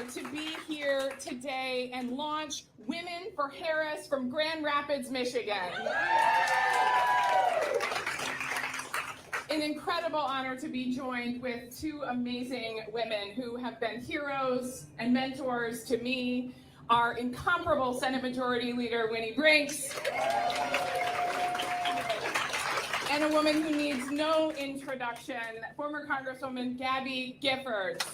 to be here today and launch Women for Harris from Grand Rapids, Michigan. An incredible honor to be joined with two amazing women who have been heroes and mentors to me. Our incomparable Senate Majority Leader, Winnie Brinks, and a woman who needs no introduction, former Congresswoman Gabby Giffords.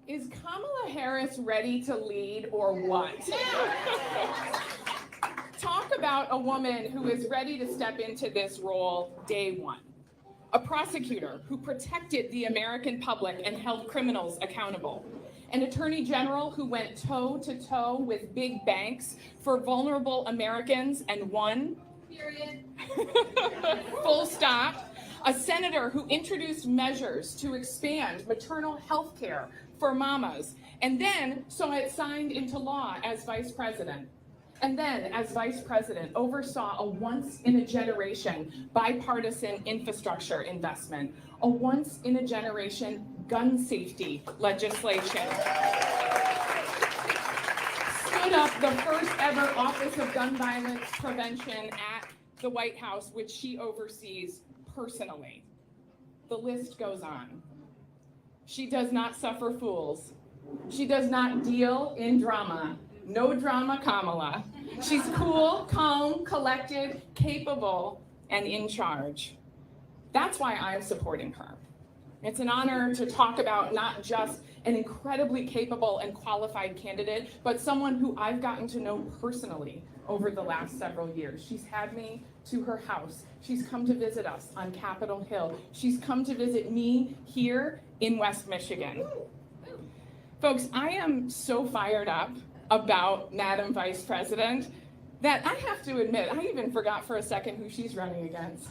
Is Kamala Harris ready to lead or what? Talk about a woman who is ready to step into this role day one. A prosecutor who protected the American public and held criminals accountable. An attorney general who went toe-to-toe with big banks for vulnerable Americans and won. Period. Full stop. A senator who introduced measures to expand maternal health care for mamas, and then saw it signed into law as vice president. And then, as vice president, oversaw a once-in-a-generation bipartisan infrastructure investment, a once-in-a-generation gun safety legislation. Stood up the first ever Office of Gun Violence Prevention at the White House, which she oversees personally. The list goes on. She does not suffer fools. She does not deal in drama. No drama, Kamala. She's cool, calm, collected, capable, and in charge. That's why I'm supporting her. It's an honor to talk about not just an incredibly capable and qualified candidate, but someone who I've gotten to know personally over the last several years. She's had me to her house. She's come to visit us on Capitol Hill. She's come to visit me here in West Michigan. Folks, I am so fired up about Madam Vice President that I have to admit, I even forgot for a second who she's running against.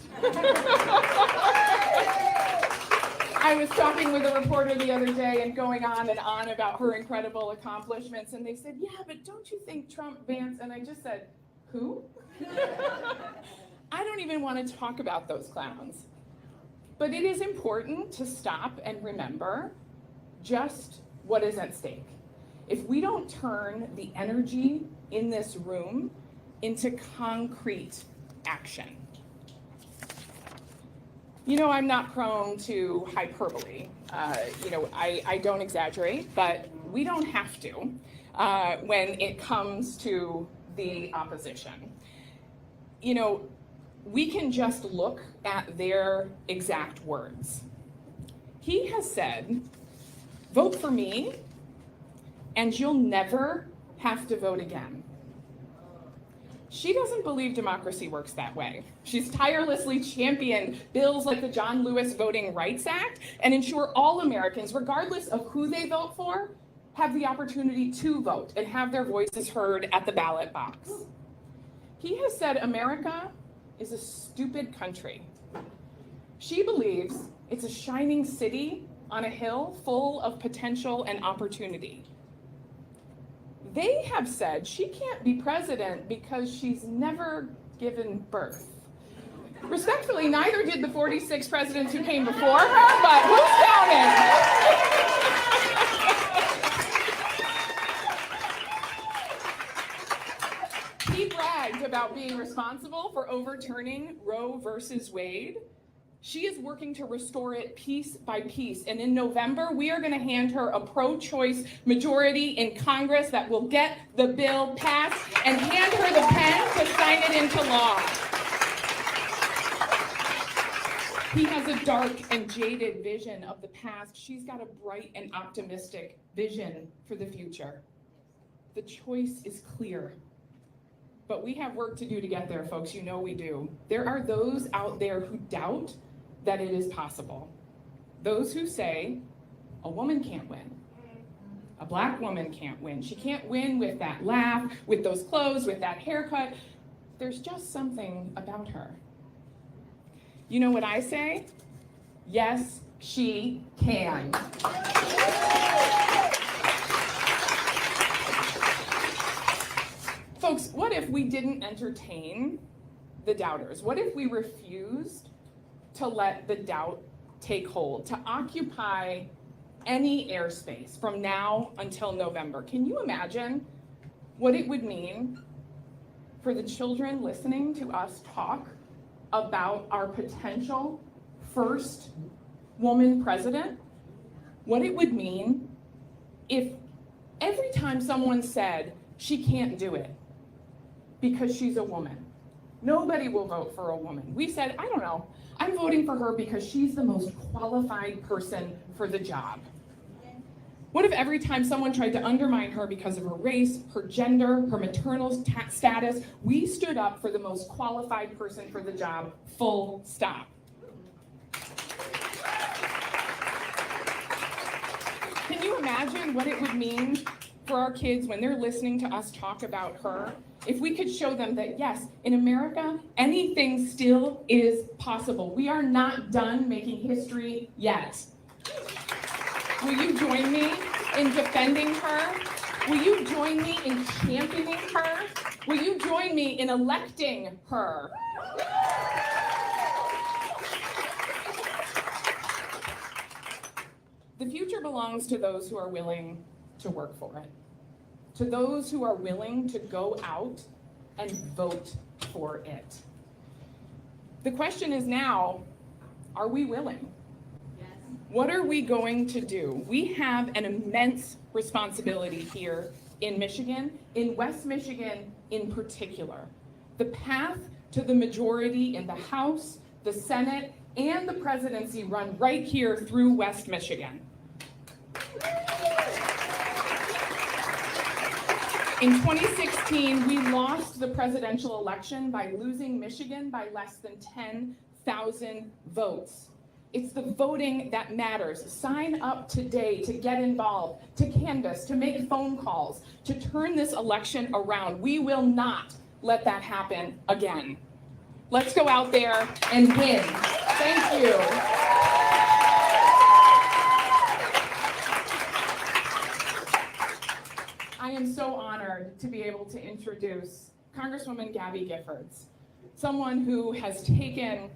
I was talking with a reporter the other day and going on and on about her incredible accomplishments, and they said, yeah, but don't you think Trump, Vance? And I just said, who? I don't even want to talk about those clowns. But it is important to stop and remember just what is at stake. If we don't turn the energy in this room into concrete action. You know, I'm not prone to hyperbole. I don't exaggerate, but we don't have to when it comes to the opposition. You know, we can just look at their exact words. He has said, vote for me, and you'll never have to vote again. She doesn't believe democracy works that way. She's tirelessly championed bills like the John Lewis Voting Rights Act and ensure all Americans, regardless of who they vote for, have the opportunity to vote and have their voices heard at the ballot box. He has said America is a stupid country. She believes it's a shining city on a hill full of potential and opportunity. They have said she can't be president because she's never given birth. Respectfully, neither did the 46 presidents who came before her, but who's counting? He bragged about being responsible for overturning Roe versus Wade. She is working to restore it piece by piece. And in November, we are going to hand her a pro-choice majority in Congress that will get the bill passed and hand her the pen to sign it into law. He has a dark and jaded vision of the past. She's got a bright and optimistic vision for the future. The choice is clear. But we have work to do to get there, folks. You know we do. There are those out there who doubt that it is possible. Those who say a woman can't win. A black woman can't win. She can't win with that laugh, with those clothes, with that haircut. There's just something about her. You know what I say? Yes, she can. Folks, what if we didn't entertain the doubters? What if we refused to let the doubt take hold, to occupy any airspace from now until November. Can you imagine what it would mean for the children listening to us talk about our potential first woman president? What it would mean if every time someone said she can't do it because she's a woman, nobody will vote for a woman. We said, I don't know, I'm voting for her because she's the most qualified person for the job. What if every time someone tried to undermine her because of her race, her gender, her maternal status, we stood up for the most qualified person for the job, full stop? Can you imagine what it would mean for our kids when they're listening to us talk about her? If we could show them that, yes, in America, anything still is possible. We are not done making history yet. Will you join me in defending her? Will you join me in championing her? Will you join me in electing her? The future belongs to those who are willing to work for it, to those who are willing to go out and vote for it. The question is now, are we willing? Yes. What are we going to do? We have an immense responsibility here in Michigan, in West Michigan in particular. The path to the majority in the House, the Senate, and the presidency run right here through West Michigan. In 2016, we lost the presidential election by losing Michigan by less than 10,000 votes. It's the voting that matters. Sign up today to get involved, to canvass, to make phone calls, to turn this election around. We will not let that happen again. Let's go out there and win. Thank you. I am so honored to be able to introduce Congresswoman Gabby Giffords, someone who has taken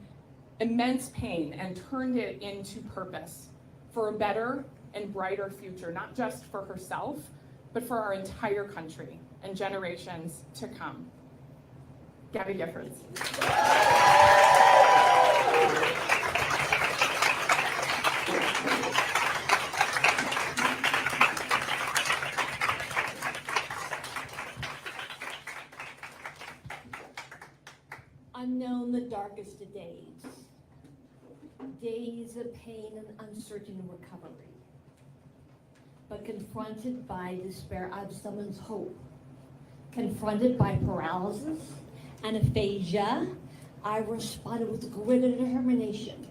immense pain and turned it into purpose for a better and brighter future, not just for herself, but for our entire country and generations to come. Gabby Giffords. Unknown the darkest of days, days of pain and uncertain recovery, but confronted by despair of someone's hope, confronted by paralysis and aphasia, I responded with grit and determination.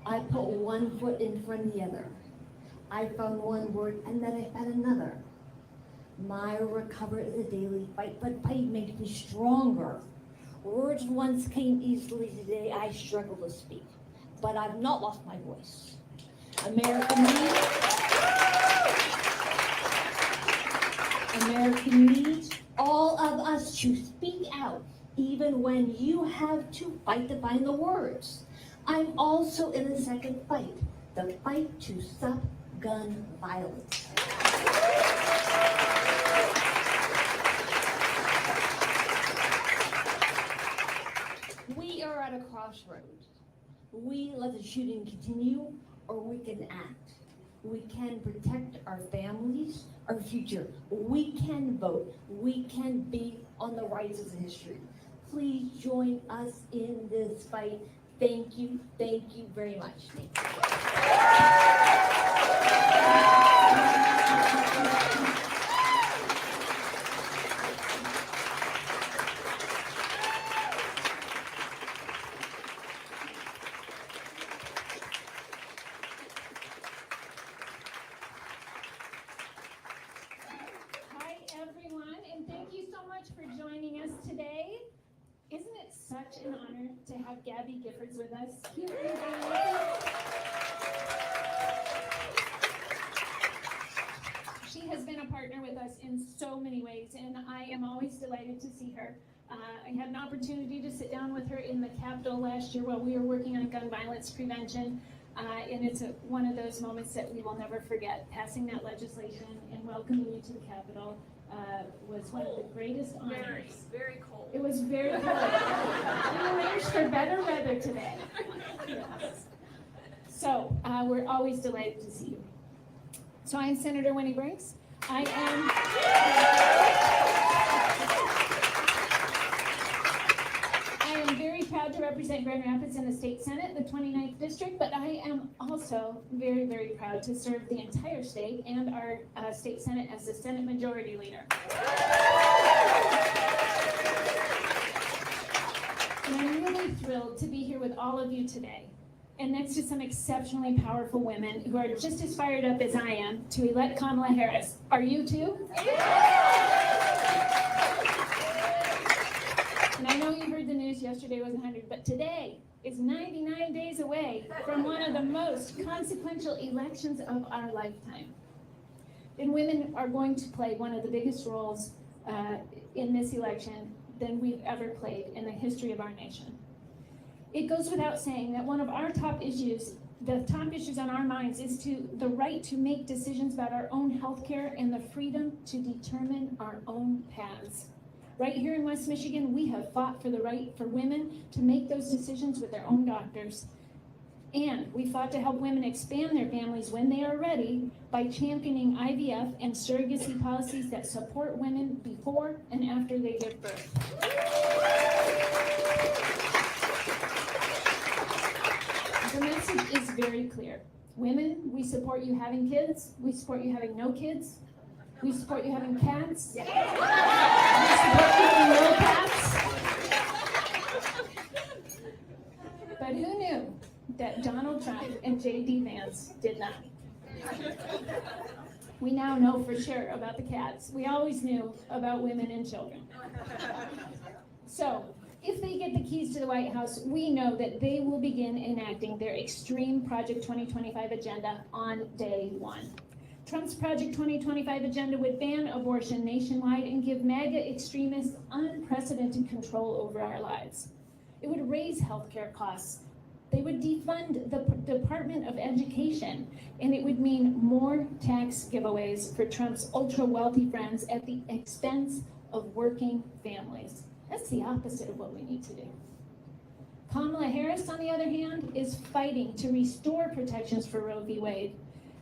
I put one foot in front of the other. I found one word and then I found another. My recovery is a daily fight, but fight makes me stronger. Words once came easily, today I struggle to speak, but I've not lost my voice. American needs all of us to speak out, even when you have to fight to find the words. I'm also in the second fight, the fight to stop gun violence. We are at a crossroads. We let the shooting continue, or we can act. We can protect our families, our future. We can vote. We can be on the right side of history. Please join us in this fight. Thank you very much. Thank you. Such an honor to have Gabby Giffords with us here. She has been a partner with us in so many ways, and I am always delighted to see her. I had an opportunity to sit down with her in the Capitol last year while we were working on gun violence prevention. And it's one of those moments that we will never forget. Passing that legislation and welcoming you to the Capitol was one of the greatest honors. Very cold. It was very cold. We arranged for better weather today. Yes. So we're always delighted to see you. So I'm Senator Winnie Brinks. I am very proud to represent Grand Rapids in the state senate, the 29th district, but I am also very, very proud to serve the entire state and our state senate as the Senate Majority Leader. And I'm really thrilled to be here with all of you today, and next to some exceptionally powerful women who are just as fired up as I am to elect Kamala Harris. Are you too? And I know you heard the news yesterday was 100, but today is 99 days away from one of the most consequential elections of our lifetime. And women are going to play one of the biggest roles in this election than we've ever played in the history of our nation. It goes without saying that one of our top issues, the top issues on our minds, is the right to make decisions about our own health care and the freedom to determine our own paths. Right here in West Michigan, we have fought for the right for women to make those decisions with their own doctors. And we fought to help women expand their families when they are ready by championing IVF and surrogacy policies that support women before and after they give birth. The message is very clear. Women, we support you having kids. We support you having no kids. We support you having cats. We support you having no cats. But who knew that Donald Trump and J.D. Vance did not? We now know for sure about the cats. We always knew about women and children. So, if they get the keys to the White House, we know that they will begin enacting their extreme Project 2025 agenda on day one. Trump's Project 2025 agenda would ban abortion nationwide and give MAGA extremists unprecedented control over our lives. It would raise healthcare costs. They would defund the Department of Education, and it would mean more tax giveaways for Trump's ultra-wealthy friends at the expense of working families. That's the opposite of what we need to do. Kamala Harris, on the other hand, is fighting to restore protections for Roe v. Wade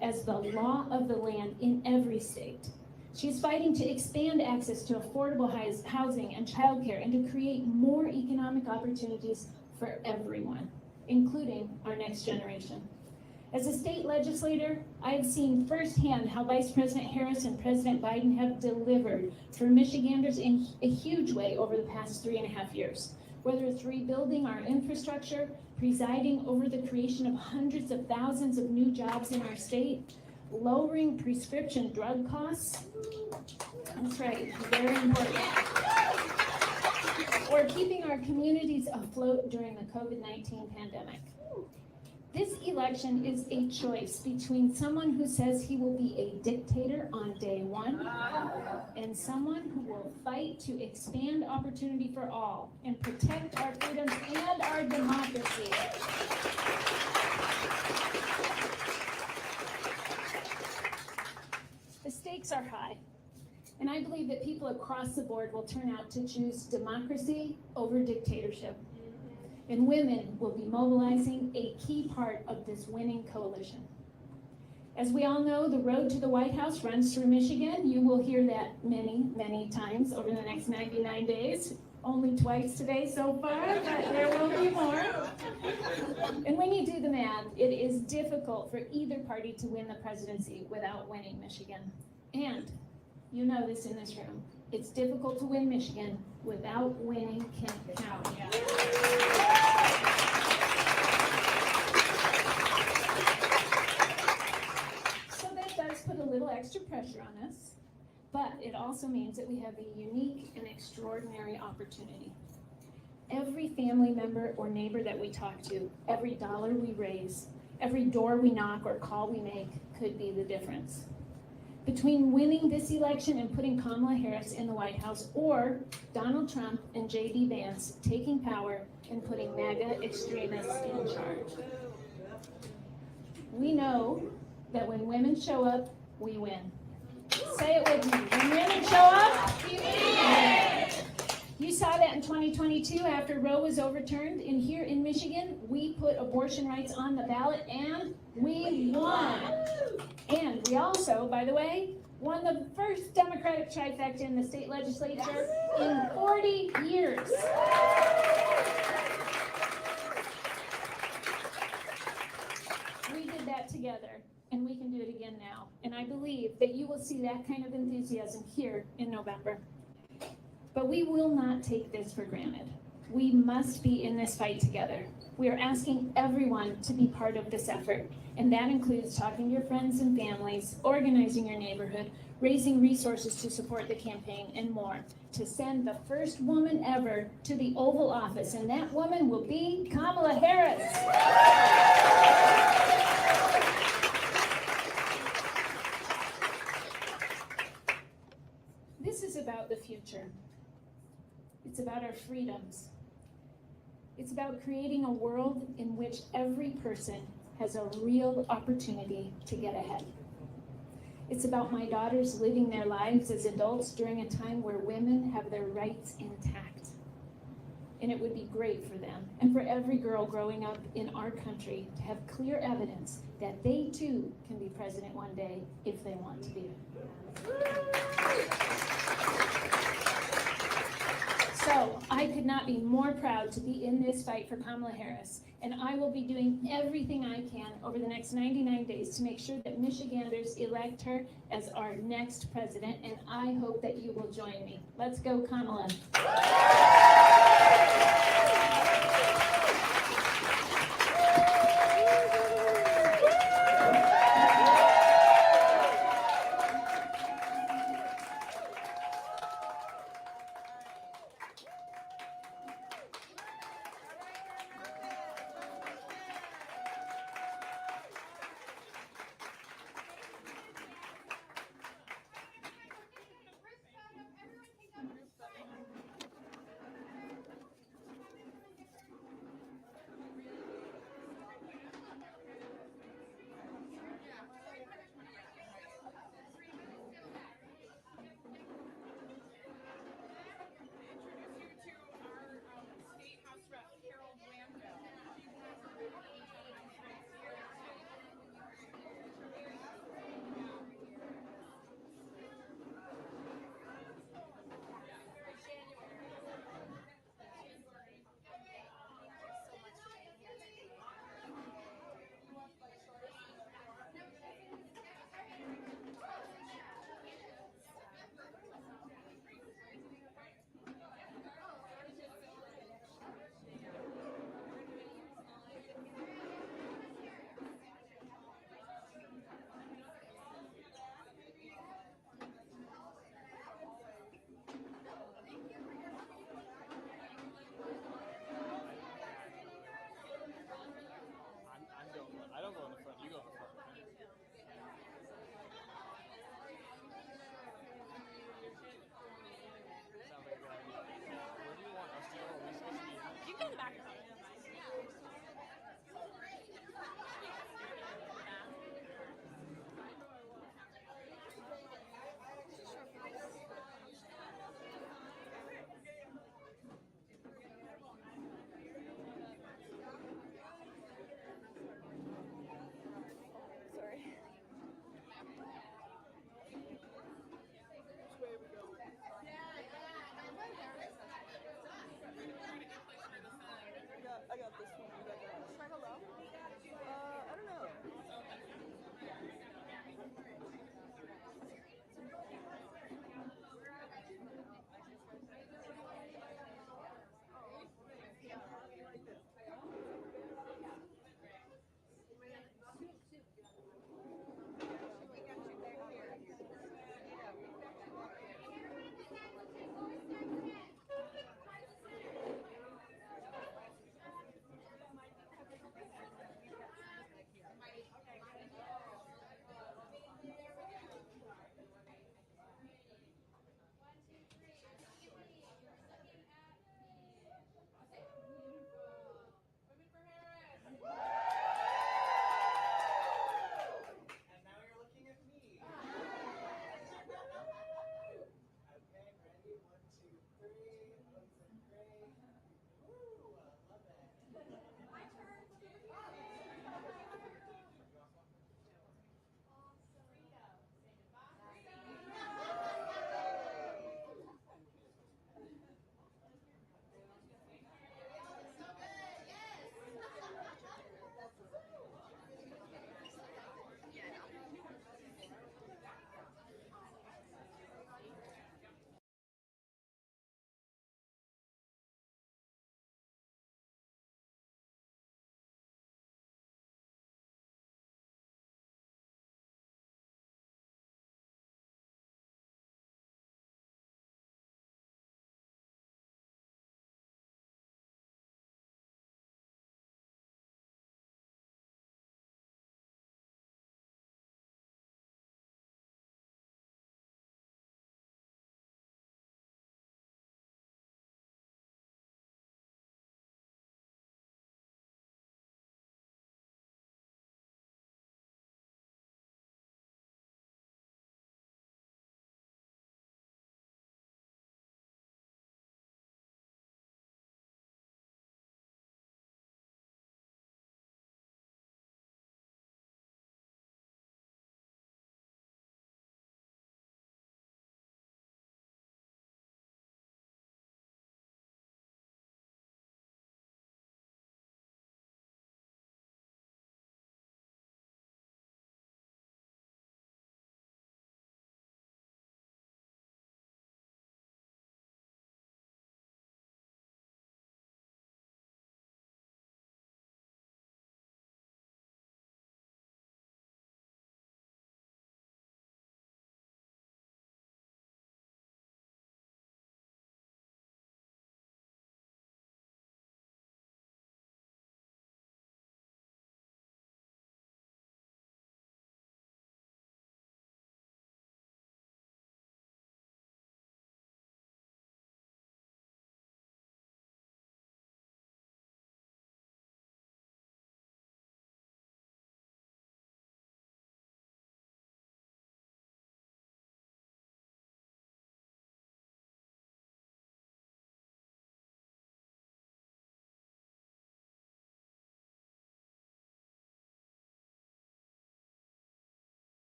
as the law of the land in every state. She's fighting to expand access to affordable housing and childcare and to create more economic opportunities for everyone, including our next generation. As a state legislator, I have seen firsthand how Vice President Harris and President Biden have delivered for Michiganders in a huge way over the past 3.5 years. Whether it's rebuilding our infrastructure, presiding over the creation of hundreds of thousands of new jobs in our state, lowering prescription drug costs, that's right, very important, or keeping our communities afloat during the COVID-19 pandemic. This election is a choice between someone who says he will be a dictator on day one and someone who will fight to expand opportunity for all and protect our freedoms and our democracy. The stakes are high, and I believe that people across the board will turn out to choose democracy over dictatorship. And women will be mobilizing a key part of this winning coalition. As we all know, the road to the White House runs through Michigan. You will hear that many, many times over the next 99 days. Only twice today so far, but there will be more. And when you do the math, it is difficult for either party to win the presidency without winning Michigan. And you know this in this room. It's difficult to win Michigan without winning Kent County. So that does put a little extra pressure on us, but it also means that we have a unique and extraordinary opportunity. Every family member or neighbor that we talk to, every dollar we raise, every door we knock or call we make could be the difference. Between winning this election and putting Kamala Harris in the White House, or Donald Trump and J.D. Vance taking power and putting MAGA extremists in charge. we know that when women show up, we win. Say it with me. When women show up, we win. You saw that in 2022 after Roe was overturned. And here in Michigan, we put abortion rights on the ballot and we won. And we also, by the way, won the first Democratic trifecta in the state legislature in 40 years. We did that together, and we can do it again now. And I believe that you will see that kind of enthusiasm here in November. But we will not take this for granted. We must be in this fight together. We are asking everyone to be part of this effort, and that includes talking to your friends and families, organizing your neighborhood, raising resources to support the campaign, and more, to send the first woman ever to the Oval Office, and that woman will be Kamala Harris. This is about the future. It's about our freedoms. It's about creating a world in which every person has a real opportunity to get ahead. It's about my daughters living their lives as adults during a time where women have their rights intact. And it would be great for them and for every girl growing up in our country to have clear evidence that they too can be president one day if they want to be. So I could not be more proud to be in this fight for Kamala Harris, and I will be doing everything I can over the next 99 days to make sure that Michiganders elect her as our next president, and I hope that you will join me. Let's go, Kamala.